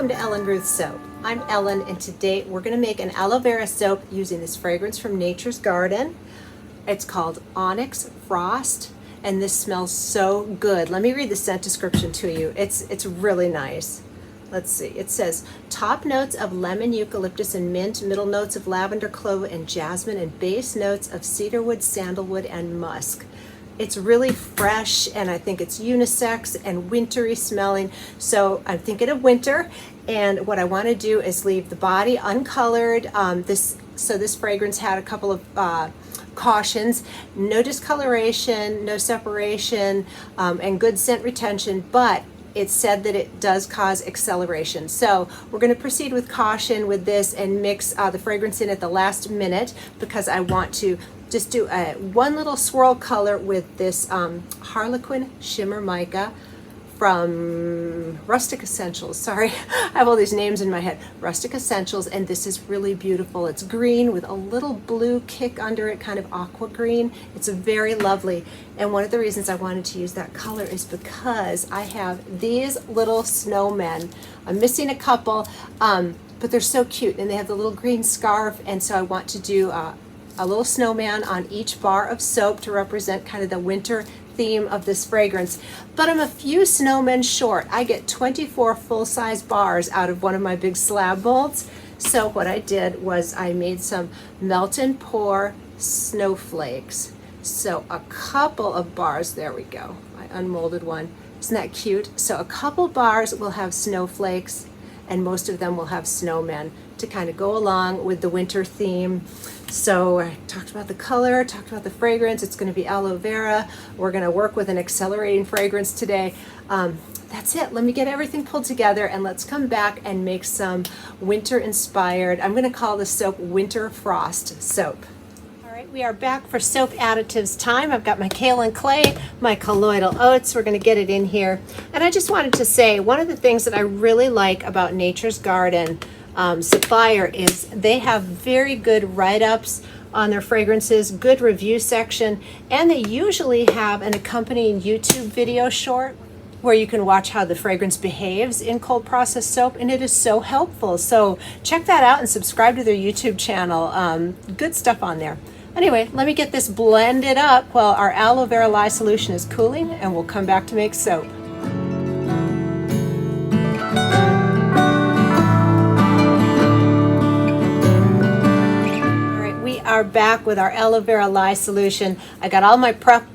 Welcome to Ellen Ruth Soap. I'm Ellen, and today we're going to make an aloe vera soap using this fragrance from Nature's Garden. It's called Onyx Frost, and this smells so good. Let me read the scent description to you. It's really nice. Let's see. It says, top notes of lemon, eucalyptus, and mint, middle notes of lavender, clove, and jasmine, and base notes of cedarwood, sandalwood, and musk. It's really fresh, and I think it's unisex and wintry smelling. So I'm thinking of winter, and what I want to do is leave the body uncolored. This fragrance had a couple of cautions: no discoloration, no separation, and good scent retention, but it said that it does cause acceleration. So we're going to proceed with caution with this and mix the fragrance in at the last minute, because I want to just do one little swirl color with this Harlequin Shimmer Mica from Rustic Essentials. Sorry, I have all these names in my head. Rustic Essentials, and this is really beautiful. It's green with a little blue kick under it, kind of aqua green. It's very lovely. And one of the reasons I wanted to use that color is because I have these little snowmen. I'm missing a couple, but they're so cute, and they have the little green scarf, and so I want to do a little snowman on each bar of soap to represent kind of the winter theme of this fragrance. But I'm a few snowmen short. I get 24 full-size bars out of one of my big slab molds. So what I did was I made some melt and pour snowflakes. So a couple of bars, there we go. I unmolded one. Isn't that cute? So a couple bars will have snowflakes, and most of them will have snowmen to kind of go along with the winter theme. So I talked about the color, talked about the fragrance. It's going to be aloe vera. We're going to work with an accelerating fragrance today. That's it. Let me get everything pulled together, and let's come back and make some winter inspired. I'm going to call this soap Winter Frost Soap. All right, we are back for soap additives time. I've got my kaolin clay, my colloidal oats. We're going to get it in here. And I just wanted to say, one of the things that I really like about Nature's Garden supplier is they have very good write-ups on their fragrances, good review section, and they usually have an accompanying YouTube video short where you can watch how the fragrance behaves in cold process soap, and it is so helpful. So check that out and subscribe to their YouTube channel. Good stuff on there. Anyway, let me get this blended up while our aloe vera lye solution is cooling, and we'll come back to make soap. Are back with our aloe vera lye solution. I got all my prep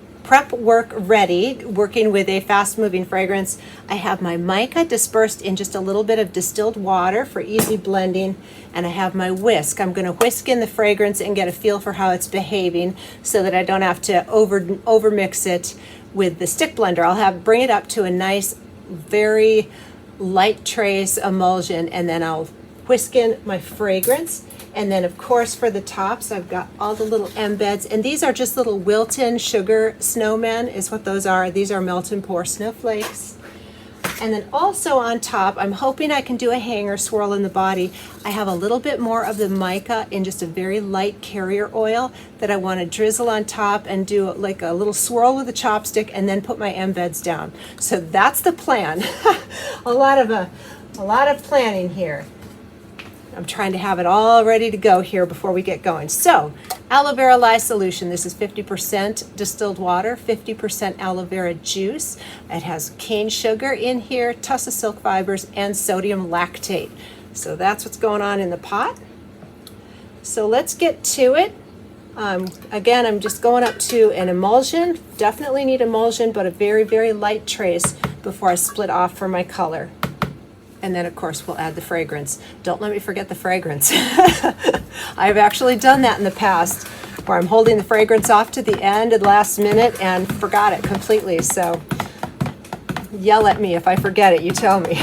work ready, working with a fast moving fragrance. I have my mica dispersed in just a little bit of distilled water for easy blending, and I have my whisk. I'm going to whisk in the fragrance and get a feel for how it's behaving so that I don't have to over mix it with the stick blender. I'll bring it up to a nice, very light trace emulsion, and then I'll whisk in my fragrance. And then, of course, for the tops, I've got all the little embeds. And these are just little Wilton sugar snowmen is what those are. These are melt and pour snowflakes. And then also on top, I'm hoping I can do a hanger swirl in the body. I have a little bit more of the mica in just a very light carrier oil that I want to drizzle on top and do like a little swirl with a chopstick and then put my embeds down. So that's the plan. a lot of planning here. I'm trying to have it all ready to go here before we get going. So, aloe vera lye solution. This is 50% distilled water, 50% aloe vera juice. It has cane sugar in here, tussa silk fibers, and sodium lactate. So that's what's going on in the pot. So let's get to it. Again, I'm just going up to an emulsion. Definitely need emulsion, but a very, very light trace before I split off for my color. And then, of course, we'll add the fragrance. Don't let me forget the fragrance. I've actually done that in the past, where I'm holding the fragrance off to the end at the last minute and forgot it completely. So yell at me if I forget it. You tell me.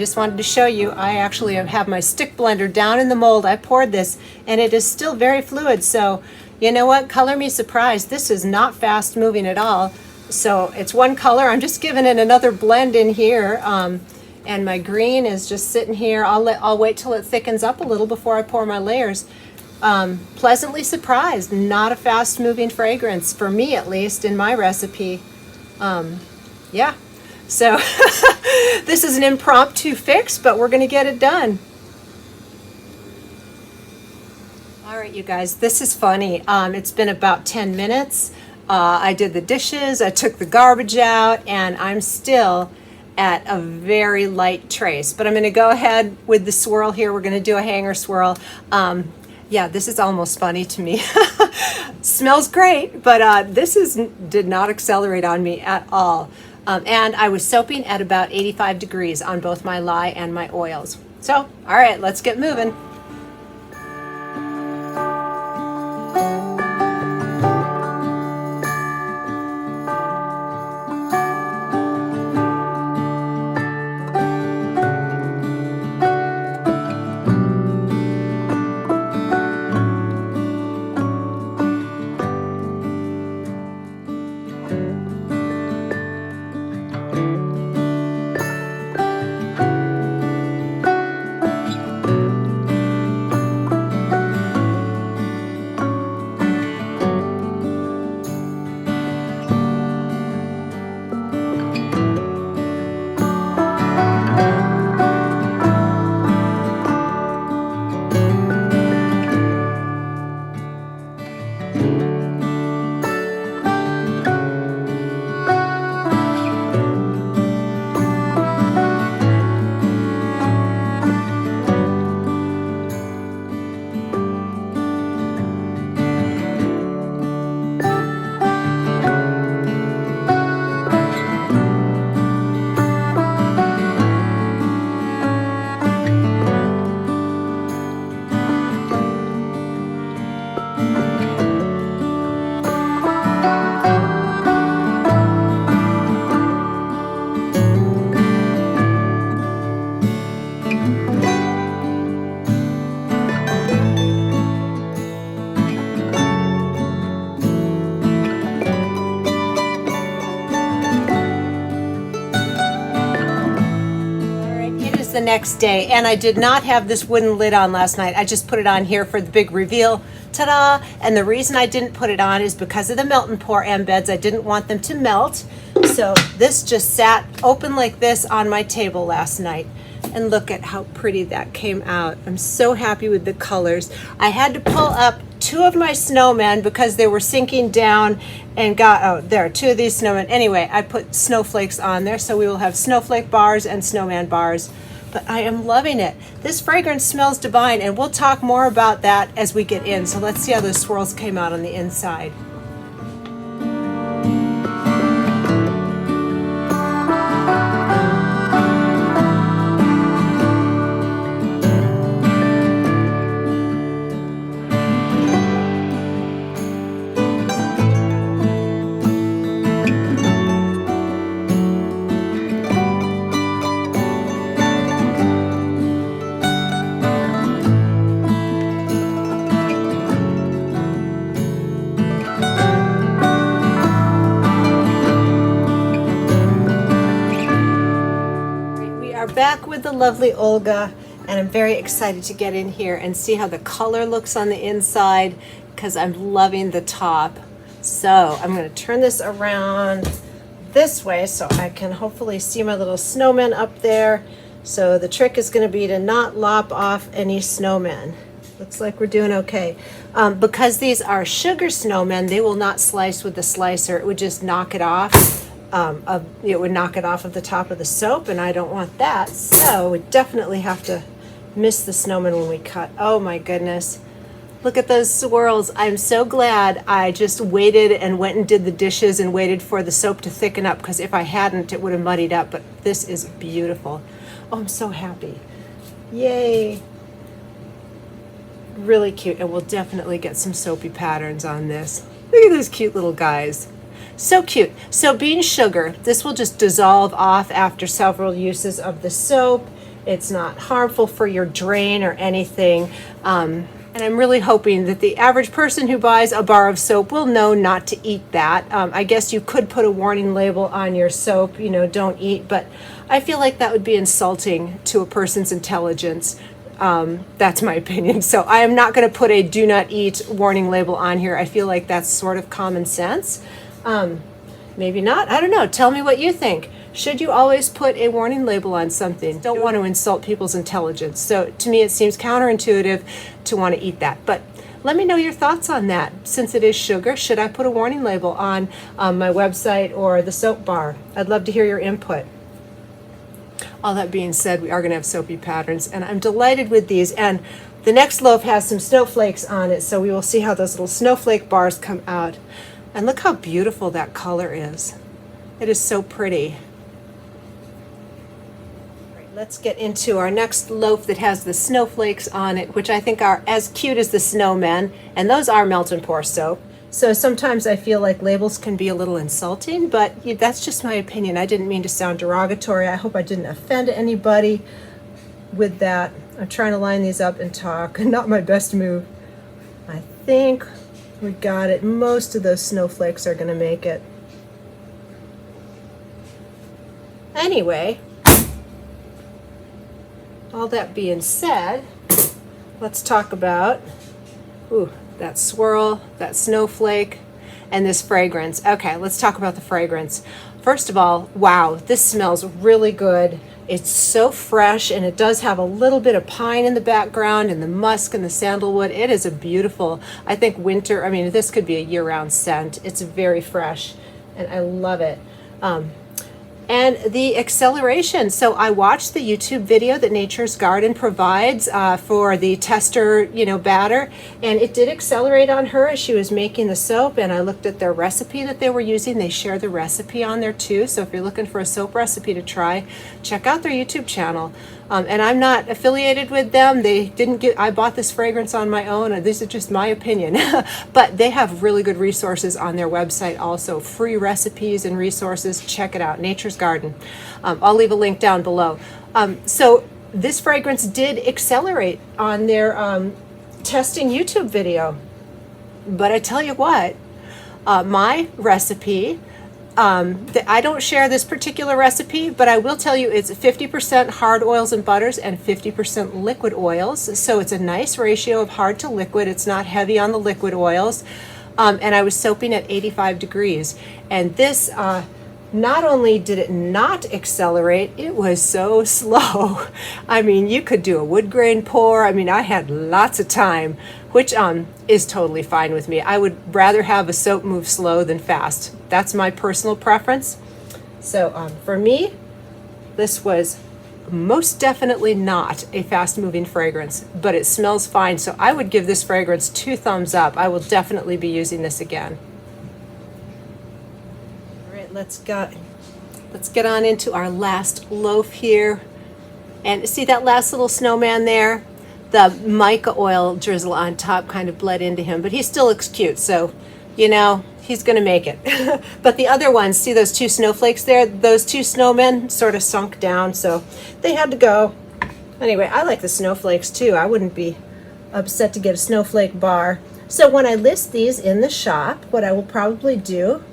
just wanted to show you, I actually have my stick blender down in the mold. I poured this and it is still very fluid. So you know what? Color me surprised. This is not fast moving at all. So it's one color. I'm just giving it another blend in here. And my green is just sitting here. I'll wait till it thickens up a little before I pour my layers. Pleasantly surprised. Not a fast moving fragrance, for me at least, in my recipe. Yeah. So this is an impromptu fix, but we're going to get it done. All right, you guys, this is funny. It's been about 10 minutes. I did the dishes, I took the garbage out, and I'm still at a very light trace. But I'm going to go ahead with the swirl here. We're going to do a hanger swirl. Yeah, this is almost funny to me. Smells great, but did not accelerate on me at all. And I was soaping at about 85 degrees on both my lye and my oils. So, all right, let's get moving. The next day, and I did not have this wooden lid on last night. I just put it on here for the big reveal. Ta-da! And the reason I didn't put it on is because of the melt and pour embeds. I didn't want them to melt. So this just sat open like this on my table last night. And look at how pretty that came out. I'm so happy with the colors. I had to pull up two of my snowmen because they were sinking down and there are two of these snowmen. Anyway, I put snowflakes on there, so we will have snowflake bars and snowman bars. But I am loving it. This fragrance smells divine, and we'll talk more about that as we get in. So let's see how those swirls came out on the inside. Back with the lovely Olga, and I'm very excited to get in here and see how the color looks on the inside because I'm loving the top. So I'm going to turn this around this way so I can hopefully see my little snowmen up there. So the trick is going to be to not lop off any snowmen. Looks like we're doing okay. Because these are sugar snowmen, they will not slice with the slicer. It would just knock it off. It would knock it off of the top of the soap, and I don't want that. So we definitely have to miss the snowman when we cut. Oh my goodness. Look at those swirls. I'm so glad I just waited and went and did the dishes and waited for the soap to thicken up, because if I hadn't, it would have muddied up. But this is beautiful. Oh, I'm so happy. Yay. Really cute, and we'll definitely get some soapy patterns on this. Look at those cute little guys. So cute. So bean sugar, this will just dissolve off after several uses of the soap, It's not harmful for your drain or anything. And I'm really hoping that the average person who buys a bar of soap will know not to eat that. I guess you could put a warning label on your soap, you know, don't eat, but I feel like that would be insulting to a person's intelligence. That's my opinion. So I am not going to put a do not eat warning label on here. I feel like that's sort of common sense. Maybe not. I don't know. Tell me what you think. Should you always put a warning label on something? Don't want to insult people's intelligence. So to me, it seems counterintuitive to want to eat that. But let me know your thoughts on that. Since it is sugar, should I put a warning label on my website or the soap bar? I'd love to hear your input. All that being said, we are going to have soapy patterns, and I'm delighted with these. And the next loaf has some snowflakes on it, so we will see how those little snowflake bars come out. And look how beautiful that color is. It is so pretty. Let's get into our next loaf that has the snowflakes on it, which I think are as cute as the Snowmen, and those are melt and pour soap. So sometimes I feel like labels can be a little insulting, but that's just my opinion. I didn't mean to sound derogatory. I hope I didn't offend anybody with that. I'm trying to line these up and talk. Not my best move. I think we got it. Most of those snowflakes are going to make it. Anyway, all that being said, let's talk about that swirl, that snowflake, and this fragrance. Okay, let's talk about the fragrance. First of all, wow, this smells really good. It's so fresh, and it does have a little bit of pine in the background and the musk and the sandalwood. It is a beautiful, I think winter, I mean, this could be a year-round scent. It's very fresh, and I love it. And the acceleration. So I watched the YouTube video that Nature's Garden provides for the tester, batter, and it did accelerate on her as she was making the soap. And I looked at their recipe that they were using. They share the recipe on there too. So if you're looking for a soap recipe to try, check out their YouTube channel. And I'm not affiliated with them. They didn't get, I bought this fragrance on my own, and this is just my opinion. But they have really good resources on their website also, free recipes and resources. Check it out, Nature's Garden. I'll leave a link down below. So this fragrance did accelerate on their testing YouTube video. But I tell you what, my recipe, I don't share this particular recipe, but I will tell you it's 50% hard oils and butters and 50% liquid oils. So it's a nice ratio of hard to liquid. It's not heavy on the liquid oils. And I was soaping at 85 degrees. And this, not only did it not accelerate, it was so slow. I mean, you could do a wood grain pour. I mean, I had lots of time, which is totally fine with me. I would rather have a soap move slow than fast. That's my personal preference. So for me, this was most definitely not a fast moving fragrance, but it smells fine. So I would give this fragrance 2 thumbs up. I will definitely be using this again. All right, let's get on into our last loaf here. And see that last little snowman there? The mica oil drizzle on top kind of bled into him, but he still looks cute. So, he's going to make it. But the other ones, see those 2 snowflakes there? Those 2 snowmen sort of sunk down, so they had to go. Anyway, I like the snowflakes too. I wouldn't be upset to get a snowflake bar. So when I list these in the shop, what I will probably do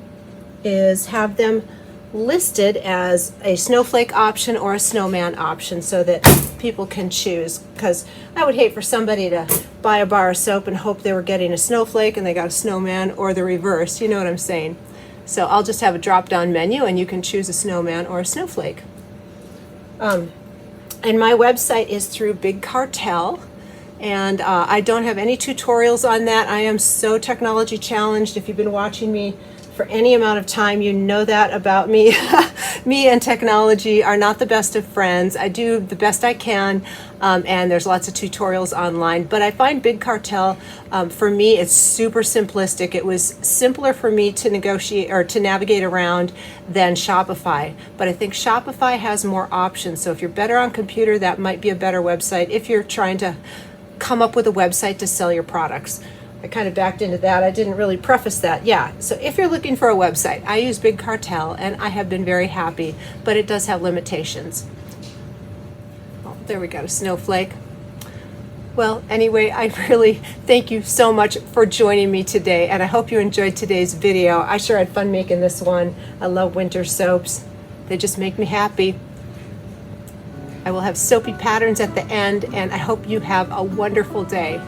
is have them listed as a snowflake option or a snowman option so that people can choose, because I would hate for somebody to buy a bar of soap and hope they were getting a snowflake and they got a snowman, or the reverse, you know what I'm saying. So I'll just have a drop down menu and you can choose a snowman or a snowflake. And my website is through Big Cartel, and I don't have any tutorials on that. I am so technology challenged. If you've been watching me for any amount of time, you know that about me. Me and technology are not the best of friends. I do the best I can, and there's lots of tutorials online, but I find Big Cartel, for me, it's super simplistic. It was simpler for me to negotiate or to navigate around than Shopify, but I think Shopify has more options. So if you're better on computer, that might be a better website if you're trying to come up with a website to sell your products. I kind of backed into that. I didn't really preface that. Yeah, so if you're looking for a website, I use Big Cartel, and I have been very happy, but it does have limitations. There we got a snowflake. Well, anyway, I really thank you so much for joining me today, and I hope you enjoyed today's video. I sure had fun making this one. I love winter soaps. They just make me happy. I will have soapy patterns at the end, and I hope you have a wonderful day.